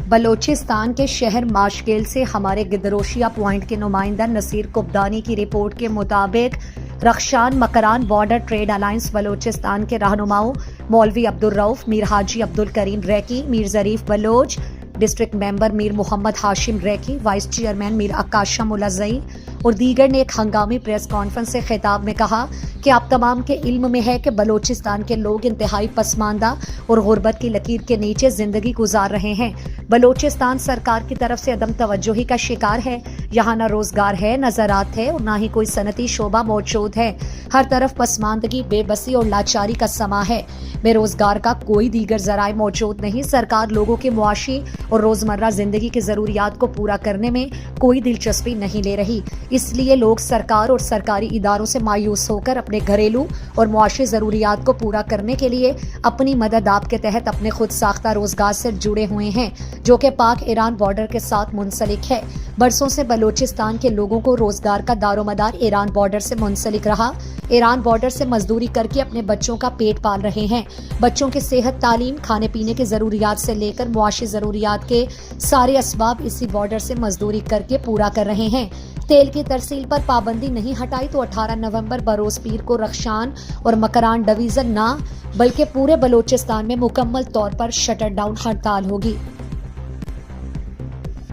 بلوچستان کے شہر ماشکیل سے ہمارے گدروشیا پوائنٹ کے نمائندہ نصیر کبدانی کی رپورٹ کے مطابق Rakhshan Makran border trade alliance Balochistan کے رہنماؤں Maulvi Abdul Rauf, Mir Haji Abdul Karim Rigi, Mir Zarif Baloch, district member Mir Muhammad Hashim Rigi, vice chairman Mir اکاشم ملزئی اور دیگر نے ایک ہنگامی پریس کانفرنس سے خطاب میں کہا کہ آپ تمام کے علم میں ہے کہ بلوچستان کے لوگ انتہائی پسماندہ اور غربت کی لکیر کے نیچے زندگی گزار رہے ہیں۔ بلوچستان سرکار کی طرف سے عدم توجہی کا شکار ہے۔ یہاں نہ روزگار ہے، نہ زراعت ہے اور نہ ہی کوئی صنعتی شعبہ موجود ہے۔ ہر طرف پسماندگی، بے بسی اور لاچاری کا سما ہے۔ بے روزگار کا کوئی دیگر ذرائع موجود نہیں۔ سرکار لوگوں کے معاشی اور روزمرہ زندگی کی ضروریات کو پورا کرنے میں کوئی دلچسپی نہیں لے رہی۔ اس لیے لوگ سرکار اور سرکاری اداروں سے مایوس ہو کر اپنے گھریلو اور معاشی ضروریات کو پورا کرنے کے لیے اپنی مدد آپ کے تحت اپنے خود ساختہ روزگار سے جڑے ہوئے ہیں، جو کہ پاک ایران بارڈر کے ساتھ منسلک ہے۔ برسوں سے بلوچستان کے لوگوں کو روزگار کا دار و مدار ایران بارڈر سے منسلک رہا۔ ایران بارڈر سے مزدوری کر کے اپنے بچوں کا پیٹ پال رہے ہیں۔ بچوں کے صحت، تعلیم، کھانے پینے کی ضروریات سے لے کر معاشی ضروریات کے سارے اسباب اسی بارڈر سے مزدوری کر کے پورا کر رہے ہیں۔ تیل کی ترسیل پر پابندی نہیں ہٹائی تو 18 نومبر بروز پیر کو رخشان اور مکران ڈویژن نہ بلکہ پورے بلوچستان میں مکمل طور پر شٹر ڈاؤن ہڑتال ہوگی۔